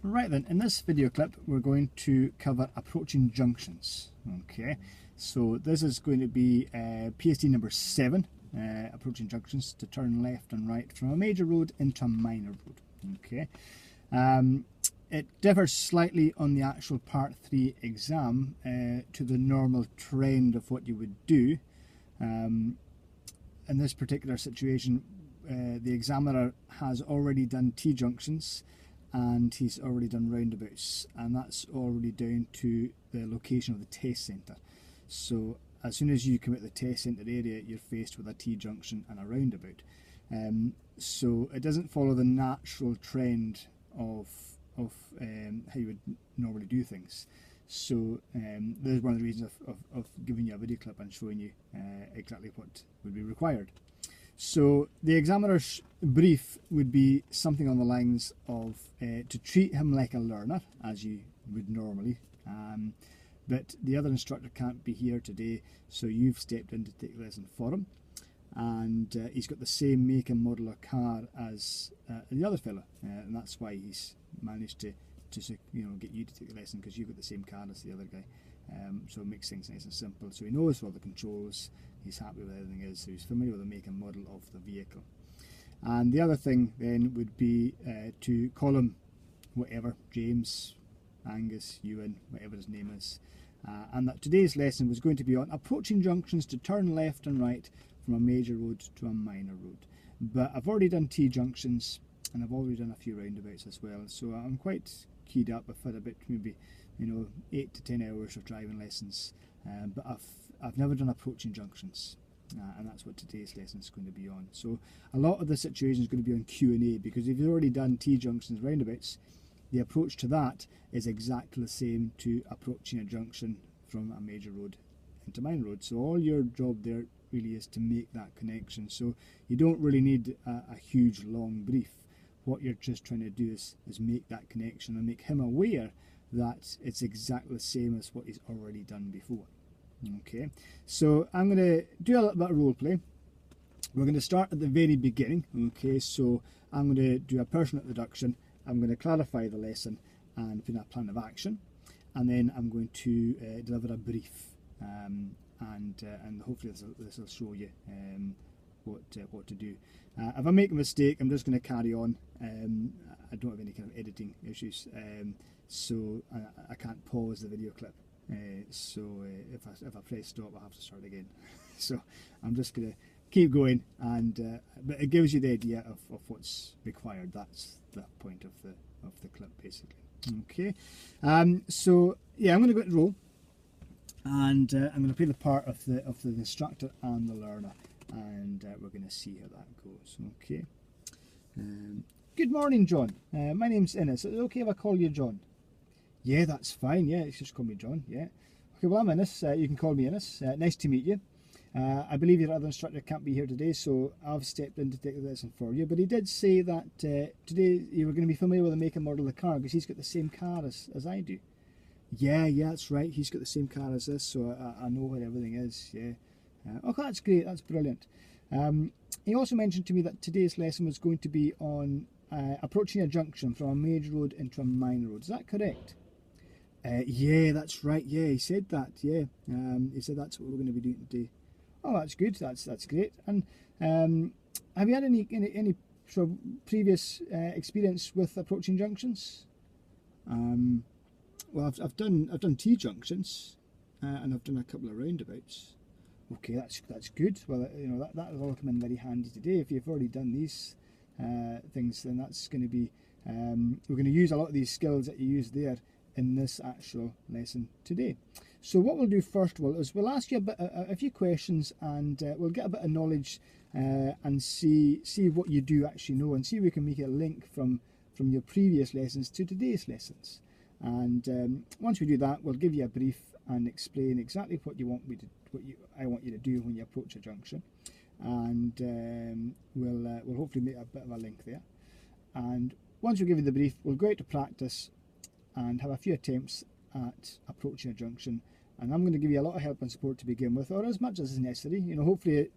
Right then, in this video clip we're going to cover approaching junctions. Okay, so this is going to be pst number 7, approaching junctions to turn left and right from a major road into a minor road. Okay, it differs slightly on the actual part 3 exam to the normal trend of what you would do. In this particular situation, the examiner has already done T-junctions and he's already done roundabouts, and that's already down to the location of the test centre. So as soon as you come at the test centre area, you're faced with a T-junction and a roundabout. So it doesn't follow the natural trend of how you would normally do things. So there's one of the reasons of giving you a video clip and showing you exactly what would be required. So the examiner's brief would be something on the lines of to treat him like a learner, as you would normally, but the other instructor can't be here today, so you've stepped in to take the lesson for him, and he's got the same make and model of car as the other fella, and that's why he's managed to get you to take the lesson, because you've got the same car as the other guy. So it makes things nice and simple. So he knows all the controls, he's happy with everything is, so he's familiar with the make and model of the vehicle. And the other thing then would be to call him whatever, James, Angus, Ewan, whatever his name is. And that today's lesson was going to be on approaching junctions to turn left and right from a major road to a minor road. But I've already done T-junctions and I've already done a few roundabouts as well, so I'm quite keyed up. I've had a bit, maybe 8 to 10 hours of driving lessons, but I've never done approaching junctions, and that's what today's lesson is going to be on. So a lot of the situation is going to be on Q&A, because if you've already done T-junctions, roundabouts, the approach to that is exactly the same to approaching a junction from a major road into minor road. So all your job there really is to make that connection. So you don't really need a huge long brief. What you're just trying to do is make that connection and make him aware that it's exactly the same as what he's already done before. Okay, so I'm going to do a little bit of role play. We're going to start at the very beginning. Okay, so I'm going to do a personal introduction, I'm going to clarify the lesson and put a plan of action, and then I'm going to deliver a brief, and hopefully this will show you what to do. If I make a mistake, I'm just going to carry on. I don't have any kind of editing issues, so I can't pause the video clip. So if I press stop, I have to start again. So I'm just going to keep going, and but it gives you the idea of what's required. That's the point of the clip, basically. Okay. So yeah, I'm going to go into roll, and I'm going to play the part of the instructor and the learner, and we're going to see how that goes. Okay. Good morning, John. My name's Innes. Is it okay if I call you John? Yeah, that's fine. Yeah, just call me John. Yeah. Okay, well, I'm Innes. You can call me Innes. Nice to meet you. I believe your other instructor can't be here today, so I've stepped in to take the lesson for you. But he did say that today you were going to be familiar with the make and model of the car, because he's got the same car as I do. Yeah, that's right. He's got the same car as this, so I know where everything is. Yeah. Okay, that's great. That's brilliant. He also mentioned to me that today's lesson was going to be on approaching a junction from a major road into a minor road. Is that correct? Yeah, that's right. Yeah, he said that. Yeah, he said that's what we're going to be doing today. Oh, that's good. That's great. And have you had any sort of previous experience with approaching junctions? Well, I've done T-junctions, and I've done a couple of roundabouts. Okay, that's good. Well, that will all come in very handy today. If you've already done these things, then that's going to be we're going to use a lot of these skills that you use there in this actual lesson today. So what we'll do first of all is we'll ask you a few questions, and we'll get a bit of knowledge and see what you do actually know, and see if we can make a link from your previous lessons to today's lessons. And once we do that, we'll give you a brief and explain exactly what I want you to do when you approach a junction, and we'll hopefully make a bit of a link there. And once we give you the brief, we'll go out to practice and have a few attempts at approaching a junction, And I'm going to give you a lot of help and support to begin with, or as much as is necessary. You know, hopefully,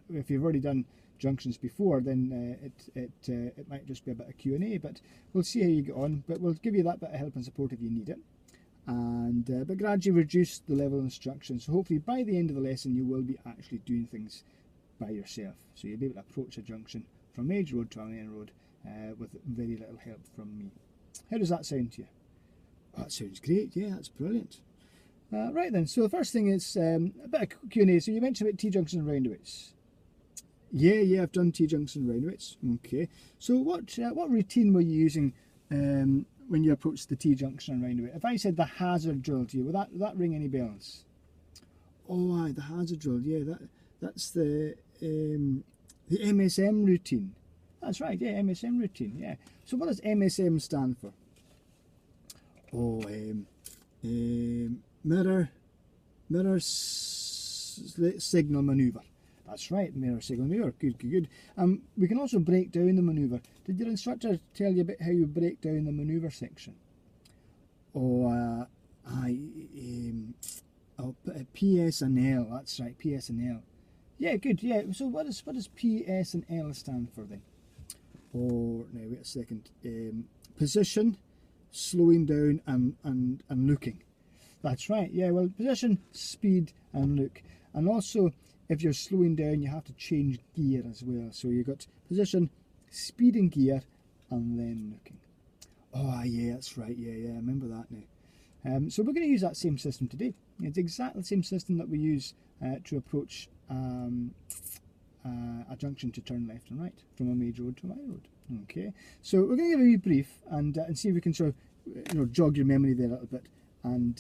if you've already done junctions before, then it might just be a bit of Q&A, but we'll see how you get on. But we'll give you that bit of help and support if you need it. And but gradually reduce the level of instruction. So hopefully by the end of the lesson, you will be actually doing things by yourself. So you'll be able to approach a junction from a major road to a main road with very little help from me. How does that sound to you? Oh, that sounds great. Yeah, that's brilliant. Right then, so the first thing is a bit of Q&A. So you mentioned about T-junction and roundabouts. Yeah, I've done T-junction and roundabouts. Okay. So what routine were you using when you approached the T-junction and roundabout? If I said the hazard drill to you, will that ring any bells? Oh, aye, the hazard drill. Yeah, that's the MSM routine. That's right. Yeah, MSM routine. Yeah. So what does MSM stand for? Oh, mirror signal manoeuvre. That's right, mirror signal manoeuvre. Good. We can also break down the manoeuvre. Did your instructor tell you about how you break down the manoeuvre section? Oh, PS and L. That's right, PS and L. Yeah, good. Yeah. So what does PS and L stand for then? Oh, now wait a second. Position, slowing down, and looking. That's right. Yeah. Well, position, speed, and look. And also, if you're slowing down, you have to change gear as well. So you've got position, speed and gear, and then looking. Oh, yeah, that's right. Yeah, I remember that now. So we're going to use that same system today. It's exactly the same system that we use to approach a junction to turn left and right from a major road to a minor road. Okay, so we're going to give a wee brief and see if we can sort of jog your memory there a little bit and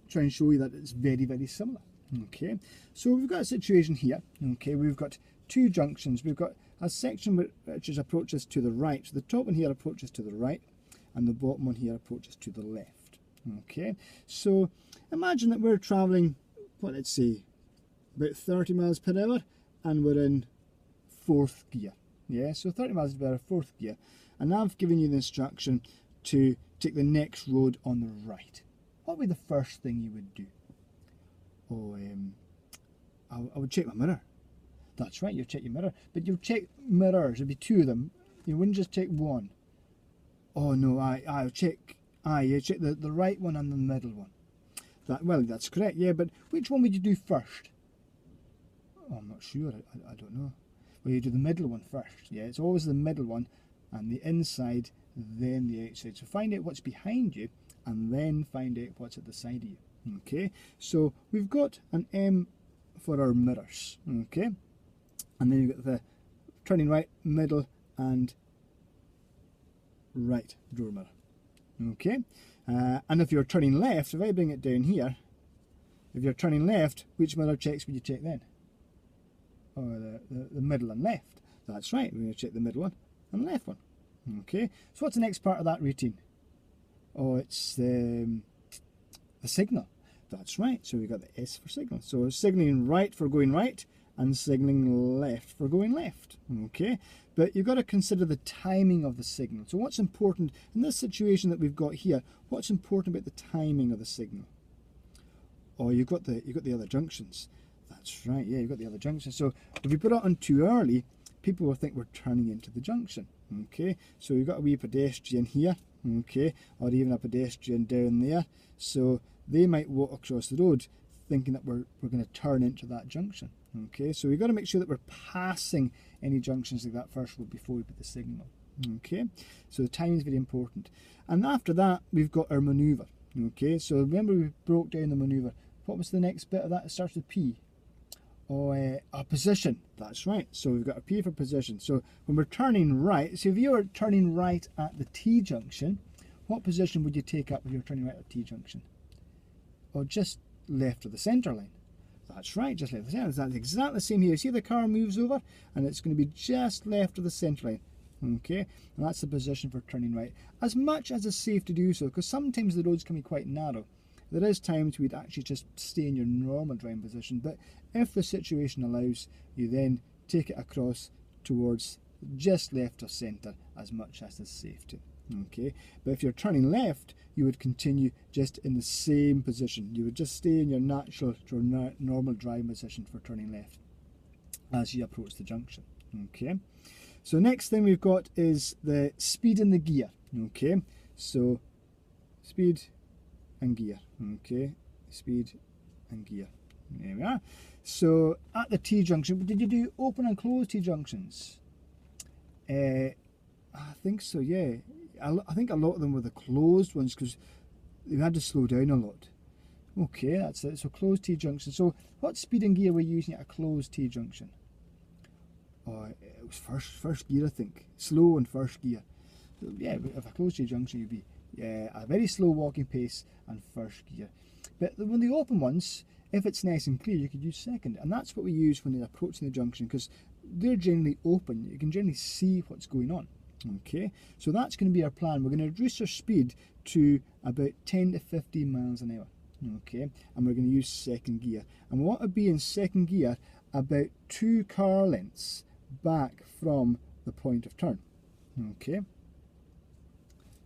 try and show you that it's very, very similar. Okay, so we've got a situation here. Okay, we've got two junctions. We've got a section which approaches to the right. So the top one here approaches to the right, and the bottom one here approaches to the left. Okay, so imagine that we're travelling, what, let's say, about 30 miles per hour, and we're in fourth gear. Yeah, so 30 miles per hour, fourth gear. And I've given you the instruction to take the next road on the right. What would be the first thing you would do? Oh, I would check my mirror. That's right, you'll check your mirror. But you'll check mirrors, there'd be two of them. You wouldn't just check one. Oh no, I'll check, you check the right one and the middle one. Well, that's correct, yeah, but which one would you do first? Oh, I'm not sure, I don't know. Well, you do the middle one first, yeah, it's always the middle one, and the inside, then the outside. So find out what's behind you, and then find out what's at the side of you. Okay, so we've got an M for our mirrors, okay, and then you've got the turning right, middle, and right door mirror, okay, and if you're turning left, if I bring it down here, if you're turning left, which mirror checks would you check then? Oh, the middle and left. That's right, we're going to check the middle one and the left one. Okay, so what's the next part of that routine? Oh, it's the signal. That's right, so we've got the S for signal. So signalling right for going right and signalling left for going left. Okay, but you've got to consider the timing of the signal. So what's important in this situation that we've got here, what's important about the timing of the signal? Oh, you've got the other junctions. That's right, yeah, you've got the other junctions. So if we put it on too early, people will think we're turning into the junction. Okay, so we've got a wee pedestrian here, okay, or even a pedestrian down there. So they might walk across the road thinking that we're going to turn into that junction. Okay, so we've got to make sure that we're passing any junctions like that first before we put the signal. Okay, so the timing is very important. And after that, we've got our manoeuvre. Okay, so remember we broke down the manoeuvre. What was the next bit of that? It starts with P. Oh, a position. That's right. So we've got a P for position. So when we're turning right, so if you were turning right at the T junction, what position would you take up if you're turning right at the T junction? Or just left of the centre line. That's right, just left of the centre. That's exactly the same here. See the car moves over and it's going to be just left of the centre line. Okay, and that's the position for turning right. As much as it's safe to do so, because sometimes the roads can be quite narrow. There is times we'd actually just stay in your normal driving position, but if the situation allows, you then take it across towards just left of centre as much as is safe to. Okay, but if you're turning left, you would continue just in the same position. You would just stay in your natural or normal driving position for turning left as you approach the junction. Okay, so next thing we've got is the speed and the gear. Okay, so speed and gear. Okay, speed and gear. There we are. So at the T-junction, did you do open and close T-junctions? I think so, yeah. I think a lot of them were the closed ones because you had to slow down a lot. Okay, that's it. So closed T-junction. So what speed and gear were you using at a closed T-junction? Oh, it was first gear, I think. Slow and first gear. So, yeah, if a closed T-junction, you'd be a very slow walking pace and first gear. But when the open ones, if it's nice and clear, you could use second. And that's what we use when they're approaching the junction because they're generally open. You can generally see what's going on. Okay, so that's going to be our plan. We're going to reduce our speed to about 10 to 15 miles an hour. Okay, and we're going to use second gear. And we want to be in second gear about 2 car lengths back from the point of turn. Okay,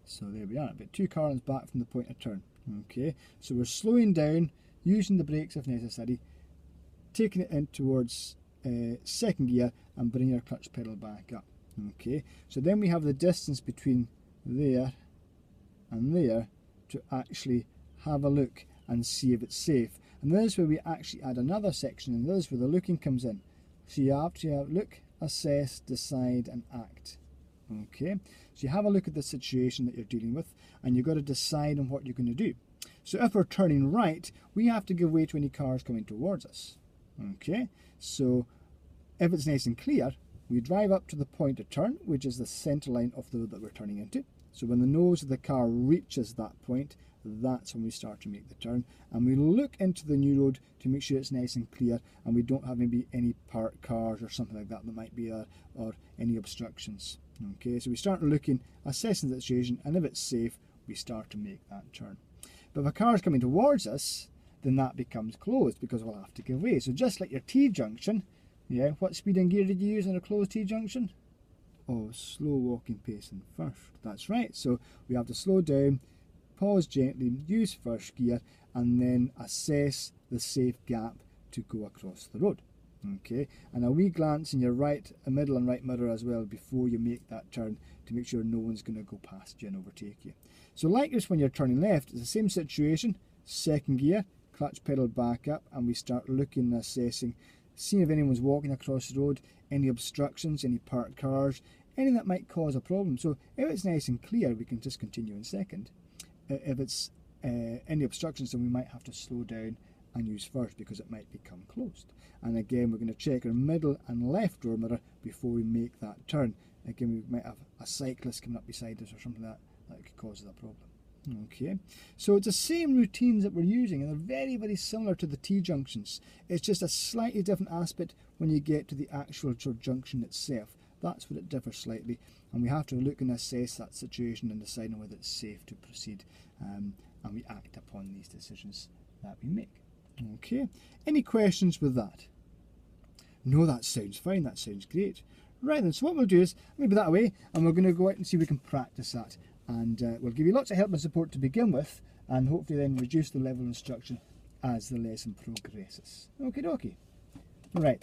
so there we are, about 2 car lengths back from the point of turn. Okay, so we're slowing down, using the brakes if necessary, taking it in towards second gear and bringing our clutch pedal back up. Okay, so then we have the distance between there and there to actually have a look and see if it's safe. And this is where we actually add another section, and this is where the looking comes in. So you have to look, assess, decide and act. Okay, so you have a look at the situation that you're dealing with and you've got to decide on what you're going to do. So if we're turning right, we have to give way to any cars coming towards us. Okay, so if it's nice and clear, we drive up to the point of turn, which is the centre line of the road that we're turning into. So when the nose of the car reaches that point, that's when we start to make the turn. And we look into the new road to make sure it's nice and clear and we don't have maybe any parked cars or something like that might be there, or any obstructions. Okay, so we start looking, assessing the situation, and if it's safe, we start to make that turn. But if a car is coming towards us, then that becomes closed because we'll have to give way. So just like your T-junction, yeah, what speed and gear did you use in a closed T-junction? Oh, slow walking pace in first. That's right. So we have to slow down, pause gently, use first gear, and then assess the safe gap to go across the road. Okay, and a wee glance in your right, middle and right mirror as well before you make that turn to make sure no one's going to go past you and overtake you. So like this when you're turning left, it's the same situation, second gear, clutch pedal back up, and we start looking and assessing, seeing if anyone's walking across the road, any obstructions, any parked cars, anything that might cause a problem. So if it's nice and clear, we can just continue in second. If it's any obstructions, then we might have to slow down and use first because it might become closed. And again, we're going to check our middle and left door mirror before we make that turn. Again, we might have a cyclist coming up beside us or something that could cause that problem. Okay, so it's the same routines that we're using, and they're very, very similar to the T-junctions. It's just a slightly different aspect when you get to the actual junction itself. That's what it differs slightly, and we have to look and assess that situation and decide on whether it's safe to proceed, and we act upon these decisions that we make. Okay, any questions with that? No, that sounds fine, that sounds great. Right then, so what we'll do is, maybe that away, and we're going to go out and see if we can practice that. And we'll give you lots of help and support to begin with, and hopefully then reduce the level of instruction as the lesson progresses. Okie dokie. Right.